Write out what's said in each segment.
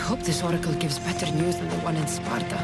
hope this oracle gives better news than the one in Sparta.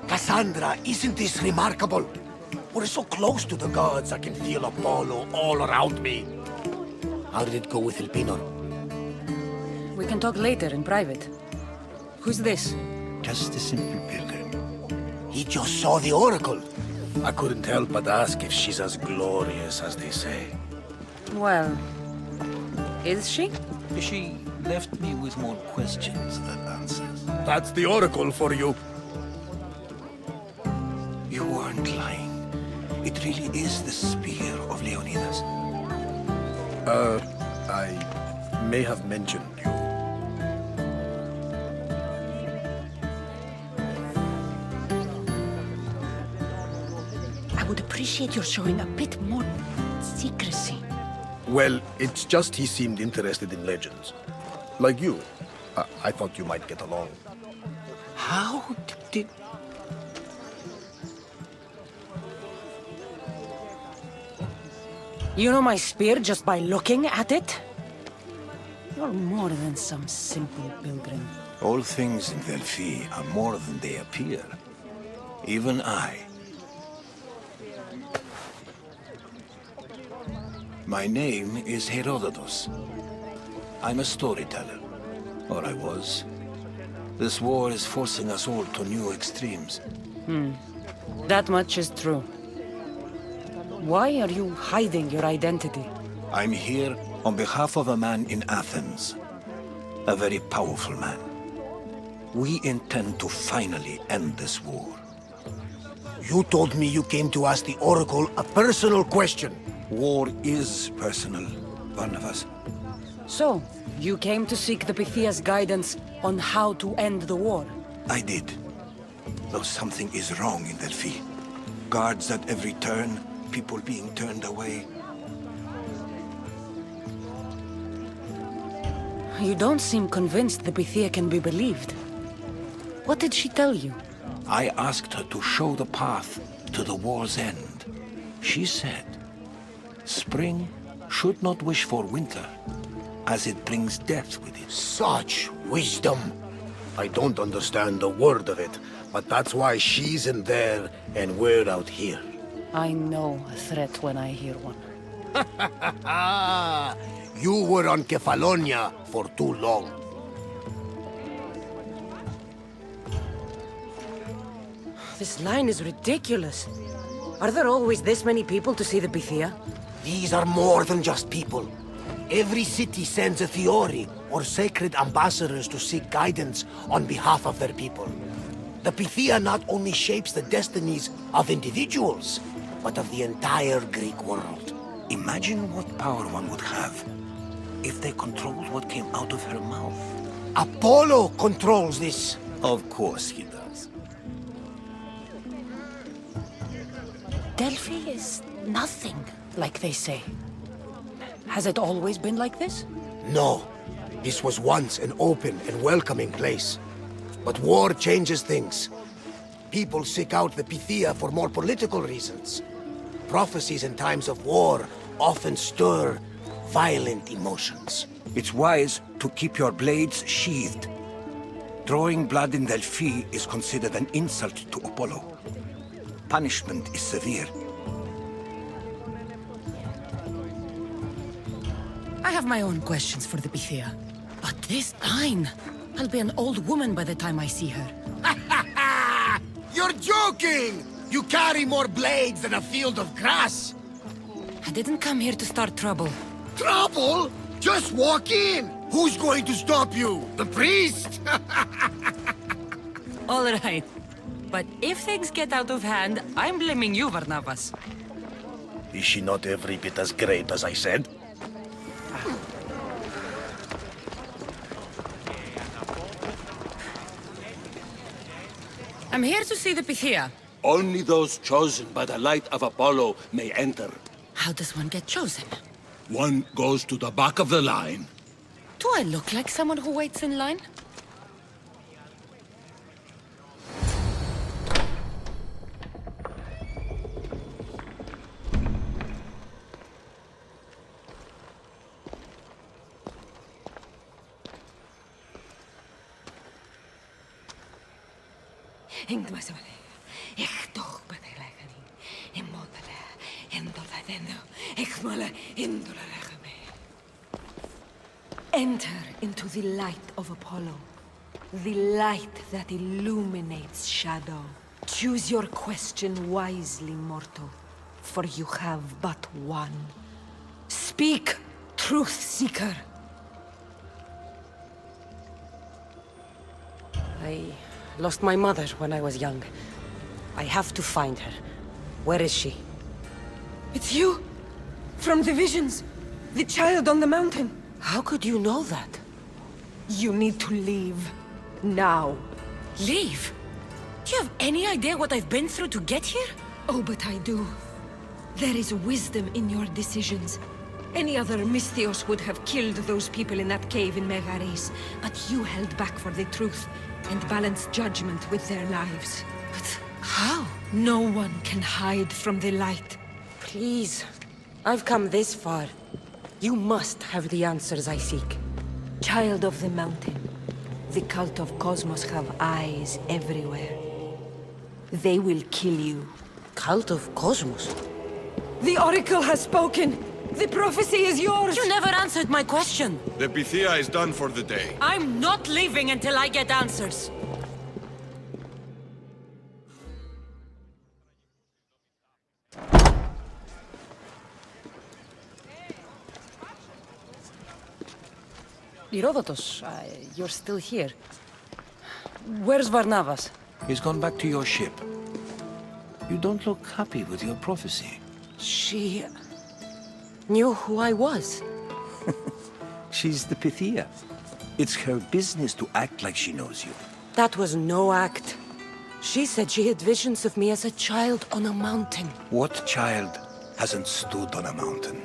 Cassandra, isn't this remarkable? We're so close to the gods, I can feel Apollo all around me. How did it go with Elpinor? We can talk later in private. Who's this? Just a simple pilgrim. He just saw the oracle. I couldn't help but ask if she's as glorious as they say. Well, is she? She left me with more questions than answers. That's the oracle for you. You weren't lying. It really is the spear of Leonidas. I may have mentioned you. I would appreciate your showing a bit more secrecy. Well, it's just he seemed interested in legends. Like you. I thought you might get along. How did... You know my spear just by looking at it? You're more than some simple pilgrim. All things in Delphi are more than they appear. Even I. My name is Herodotus. I'm a storyteller. Or I was. This war is forcing us all to new extremes. That much is true. Why are you hiding your identity? I'm here on behalf of a man in Athens. A very powerful man. We intend to finally end this war. You told me you came to ask the oracle a personal question. War is personal, Barnabas. So, you came to seek the Pythia's guidance on how to end the war? I did. Though something is wrong in Delphi. Guards at every turn, people being turned away. You don't seem convinced the Pythia can be believed. What did she tell you? I asked her to show the path to the war's end. She said, spring should not wish for winter, as it brings death with it. Such wisdom. I don't understand a word of it, but that's why she's in there and we're out here. I know a threat when I hear one. You were on Kefalonia for too long. This line is ridiculous. Are there always this many people to see the Pythia? These are more than just people. Every city sends a Theori or sacred ambassadors to seek guidance on behalf of their people. The Pythia not only shapes the destinies of individuals, but of the entire Greek world. Imagine what power one would have if they controlled what came out of her mouth. Apollo controls this. Of course he does. Delphi is nothing, like they say. Has it always been like this? No. This was once an open and welcoming place. But war changes things. People seek out the Pythia for more political reasons. Prophecies in times of war often stir violent emotions. It's wise to keep your blades sheathed. Drawing blood in Delphi is considered an insult to Apollo. Punishment is severe. I have my own questions for the Pythia. But this line... I'll be an old woman by the time I see her. You're joking! You carry more blades than a field of grass! I didn't come here to start trouble. Trouble? Just walk in! Who's going to stop you? The priest? All right. But if things get out of hand, I'm blaming you, Varnavas. Is she not every bit as great as I said? I'm here to see the Pythia. Only those chosen by the light of Apollo may enter. How does one get chosen? One goes to the back of the line. Do I look like someone who waits in line? Enter into the light of Apollo, the light that illuminates shadow. Choose your question wisely, mortal, for you have but one. Speak, truth seeker. I lost my mother when I was young. I have to find her. Where is she? It's you! From the visions! The child on the mountain! How could you know that? You need to leave. Now. Leave? Do you have any idea what I've been through to get here? Oh, but I do. There is wisdom in your decisions. Any other Misthios would have killed those people in that cave in Megaris, but you held back for the truth and balanced judgment with their lives. But how? No one can hide from the light. Please. I've come this far. You must have the answers I seek. Child of the mountain, the cult of Cosmos have eyes everywhere. They will kill you. Cult of Cosmos? The Oracle has spoken! The prophecy is yours! You never answered my question! The Pythia is done for the day. I'm not leaving until I get answers! Herodotus, you're still here. Where's Varnavas? He's gone back to your ship. You don't look happy with your prophecy. She... knew who I was. She's the Pythia. It's her business to act like she knows you. That was no act. She said she had visions of me as a child on a mountain. What child hasn't stood on a mountain?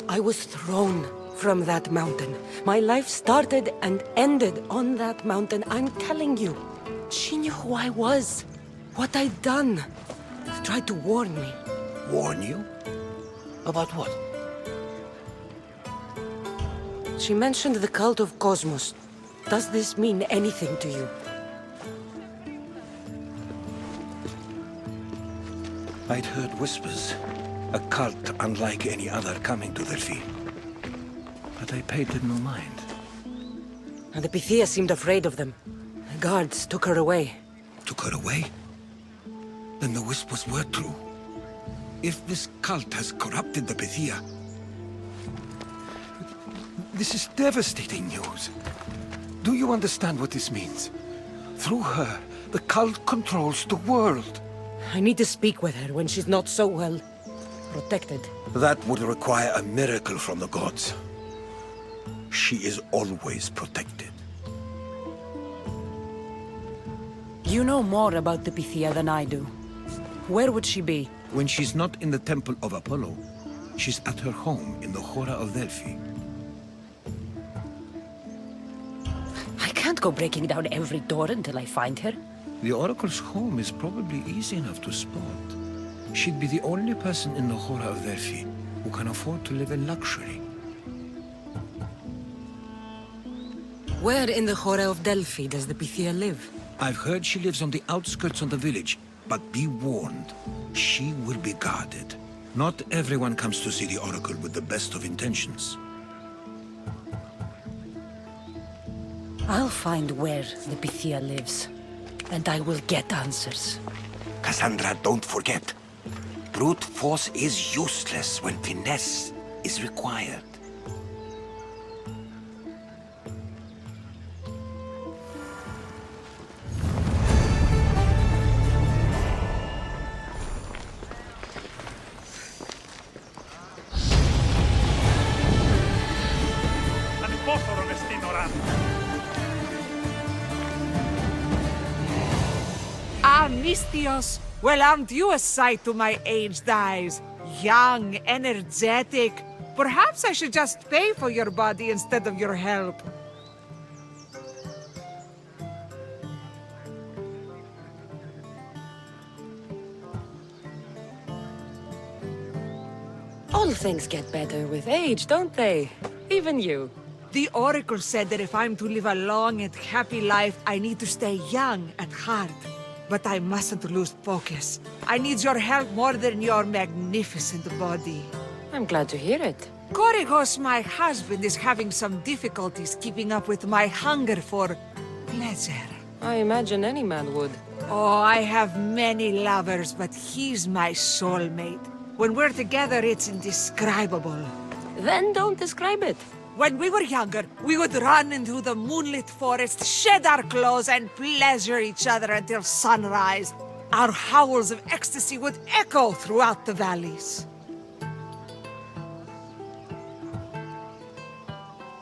I was thrown from that mountain. My life started and ended on that mountain, I'm telling you. She knew who I was, what I'd done. She tried to warn me. Warn you? About what? She mentioned the cult of Cosmos. Does this mean anything to you? I'd heard whispers. A cult unlike any other coming to Delphi. But I paid them no mind. And the Pythia seemed afraid of them. The guards took her away. Took her away? Then the whispers were true. If this cult has corrupted the Pythia... This is devastating news. Do you understand what this means? Through her, the cult controls the world. I need to speak with her when she's not so well protected. That would require a miracle from the gods. She is always protected. You know more about the Pythia than I do. Where would she be? When she's not in the temple of Apollo, she's at her home in the Hora of Delphi. I can't go breaking down every door until I find her. The Oracle's home is probably easy enough to spot. She'd be the only person in the Hora of Delphi who can afford to live in luxury. Where in the Hora of Delphi does the Pythia live? I've heard she lives on the outskirts of the village, but be warned, she will be guarded. Not everyone comes to see the Oracle with the best of intentions. I'll find where the Pythia lives, and I will get answers. Cassandra, don't forget. Brute force is useless when finesse is required. Mistios, well, aren't you a sight to my aged eyes? Young, energetic. Perhaps I should just pay for your body instead of your help. All things get better with age, don't they? Even you. The Oracle said that if I'm to live a long and happy life, I need to stay young at heart. But I mustn't lose focus. I need your help more than your magnificent body. I'm glad to hear it. Korygos, my husband, is having some difficulties keeping up with my hunger for pleasure. I imagine any man would. Oh, I have many lovers, but he's my soulmate. When we're together, it's indescribable. Then don't describe it. When we were younger, we would run into the moonlit forest, shed our clothes, and pleasure each other until sunrise. Our howls of ecstasy would echo throughout the valleys.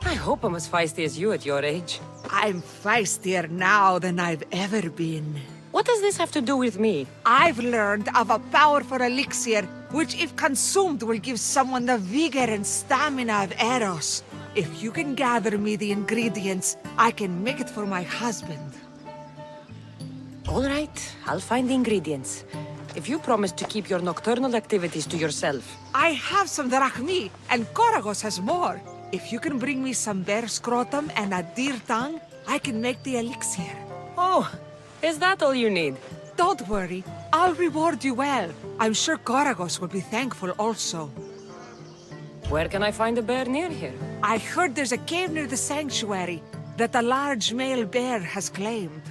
I hope I'm as feisty as you at your age. I'm feistier now than I've ever been. What does this have to do with me? I've learned of a powerful elixir, which if consumed will give someone the vigor and stamina of Eros. If you can gather me the ingredients, I can make it for my husband. All right, I'll find the ingredients. If you promise to keep your nocturnal activities to yourself. I have some drachmi, and Korygos has more. If you can bring me some bear scrotum and a deer tongue, I can make the elixir. Oh, is that all you need? Don't worry, I'll reward you well. I'm sure Korygos will be thankful also. Where can I find a bear near here? I heard there's a cave near the sanctuary that a large male bear has claimed.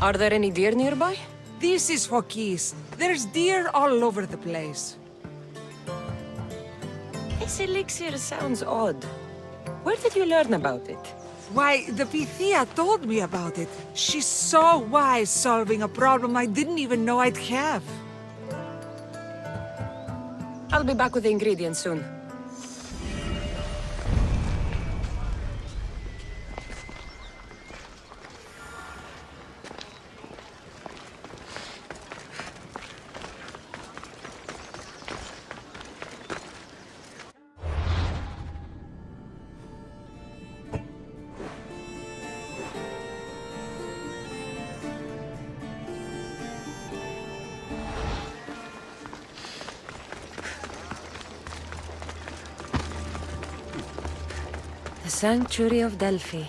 Are there any deer nearby? This is Phokis. There's deer all over the place. This elixir sounds odd. Where did you learn about it? Why, the Pythia told me about it. She's so wise solving a problem I didn't even know I'd have. I'll be back with the ingredients soon. The Sanctuary of Delphi.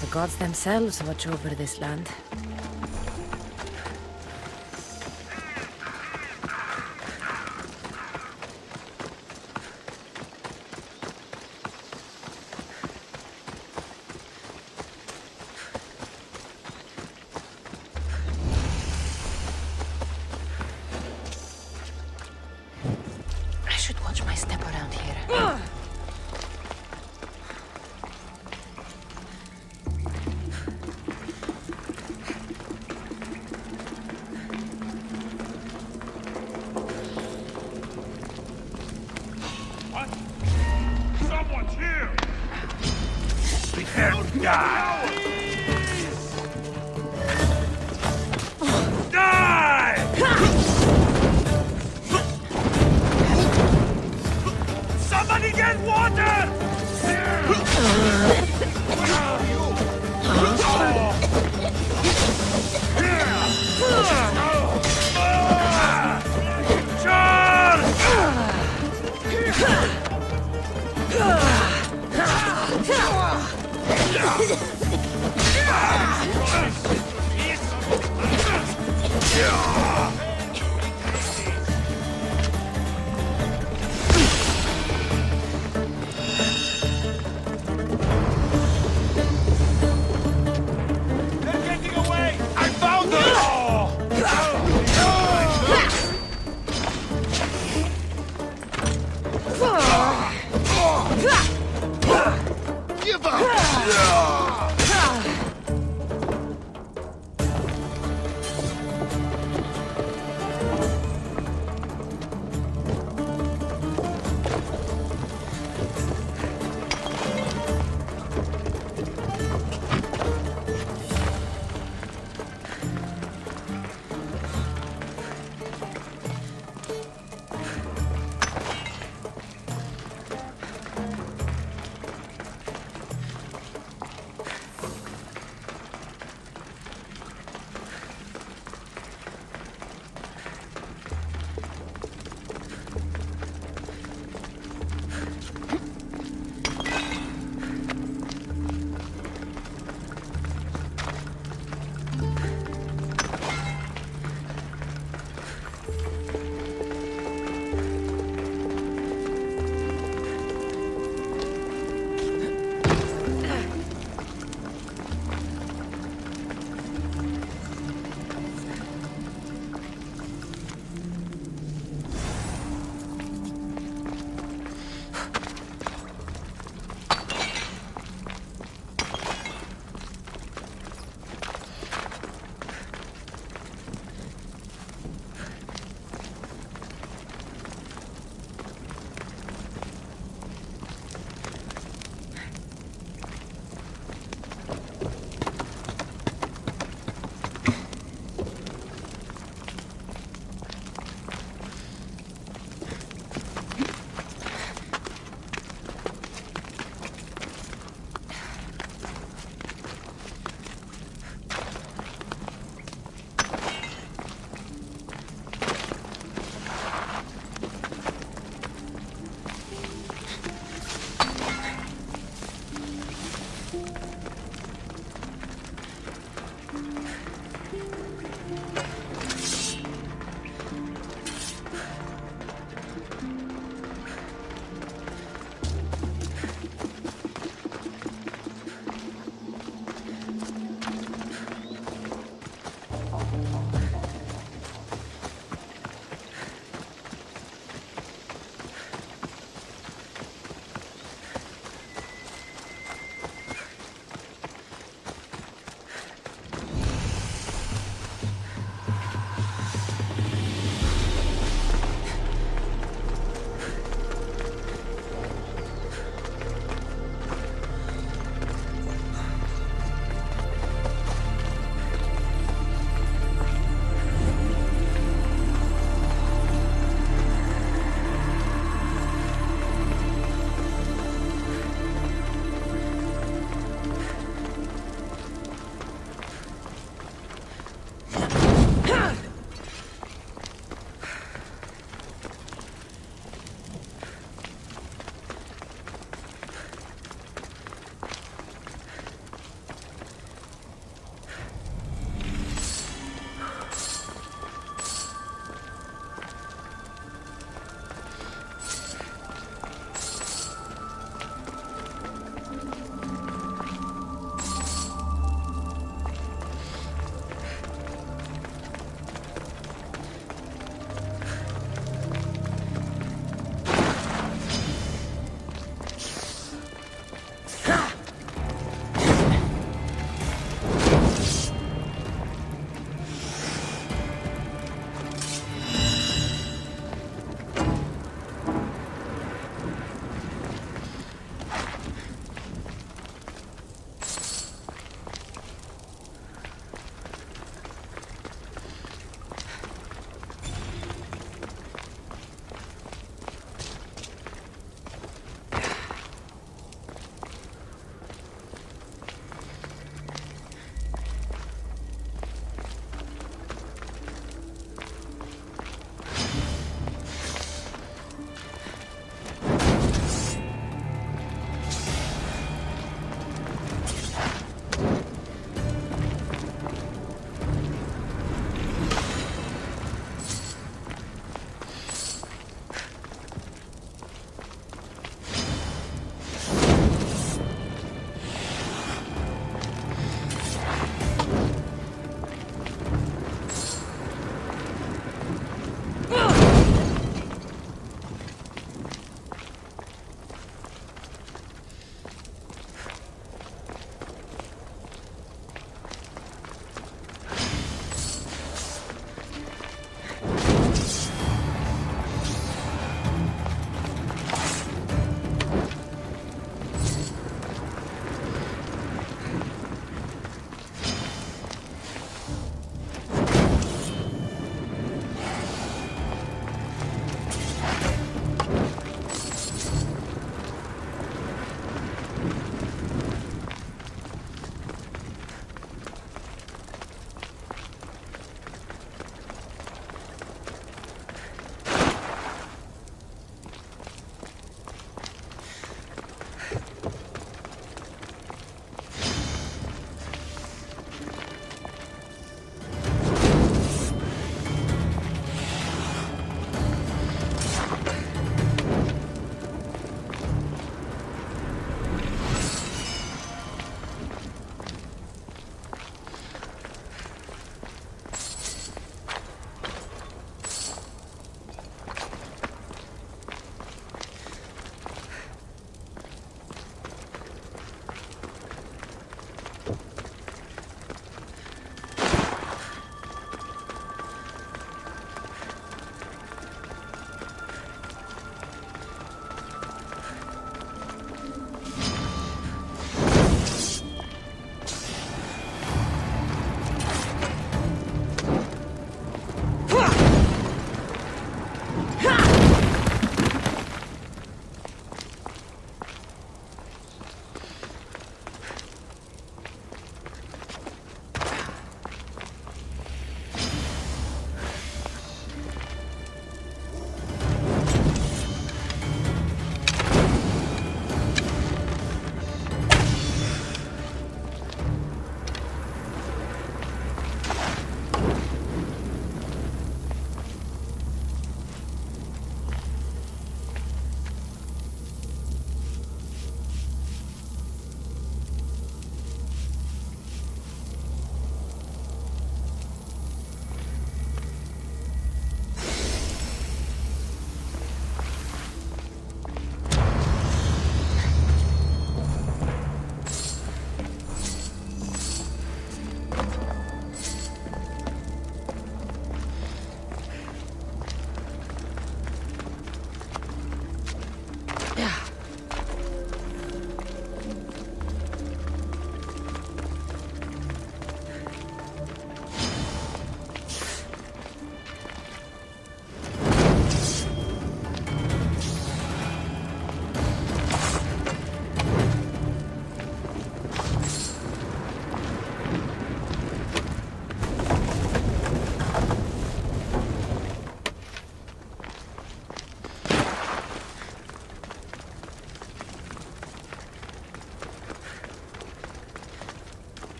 The gods themselves watch over this land. I should watch my step around here. Someone's here! Prepare to die! Die! Somebody get water! They're getting away! I found them! Give up!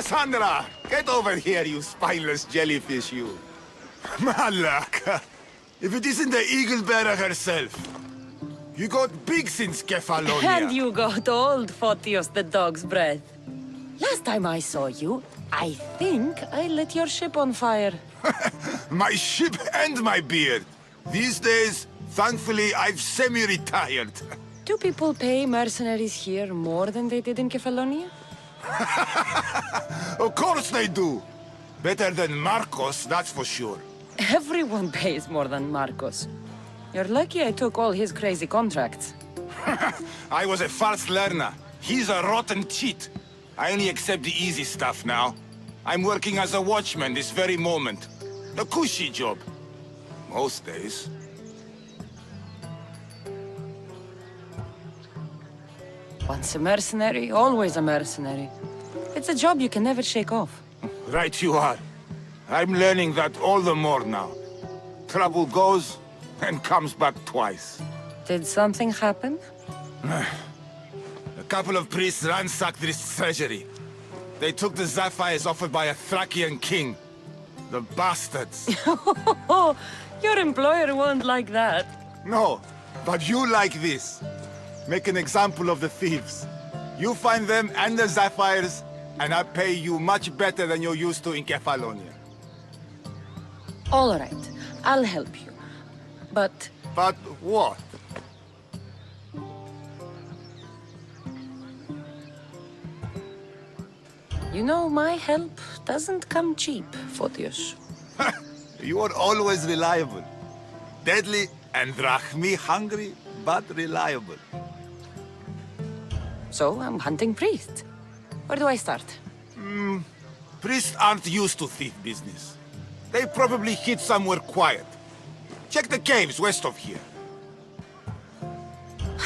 Cassandra! Get over here, you spineless jellyfish, you. Malaka! If it isn't the eagle bearer herself. You got big since Kefalonia. And you got old, Photios the dog's breath. Last time I saw you, I think I lit your ship on fire. My ship and my beard. These days, thankfully, I've semi-retired. Do people pay mercenaries here more than they did in Kefalonia? Of course they do. Better than Marcos, that's for sure. Everyone pays more than Marcos. You're lucky I took all his crazy contracts. I was a fast learner. He's a rotten cheat. I only accept the easy stuff now. I'm working as a watchman this very moment. A cushy job. Most days. Once a mercenary, always a mercenary. It's a job you can never shake off. Right you are. I'm learning that all the more now. Trouble goes and comes back twice. Did something happen? A couple of priests ransacked this treasury. They took the sapphires offered by a Thracian king. The bastards. Oh, your employer won't like that. No, but you like this. Make an example of the thieves. You find them and the sapphires, and I pay you much better than you're used to in Kefalonia. All right, I'll help you. But But what? you know, my help doesn't come cheap, Photios. You are always reliable. Deadly and drachmi hungry, but reliable. So I'm hunting priests. Where do I start? Priests aren't used to thief business. They probably hid somewhere quiet. Check the caves west of here.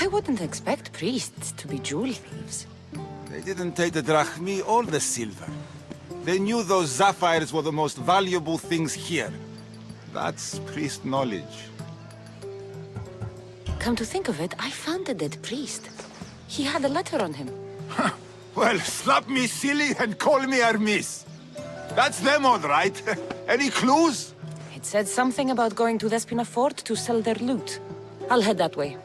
I wouldn't expect priests to be jewel thieves. They didn't take the drachmi or the silver. They knew those sapphires were the most valuable things here. That's priest knowledge. Come to think of it, I found a dead priest. He had a letter on him. Well, slap me silly and call me Hermes. That's them all right. Any clues? It said something about going to Despina Fort to sell their loot. I'll head that way.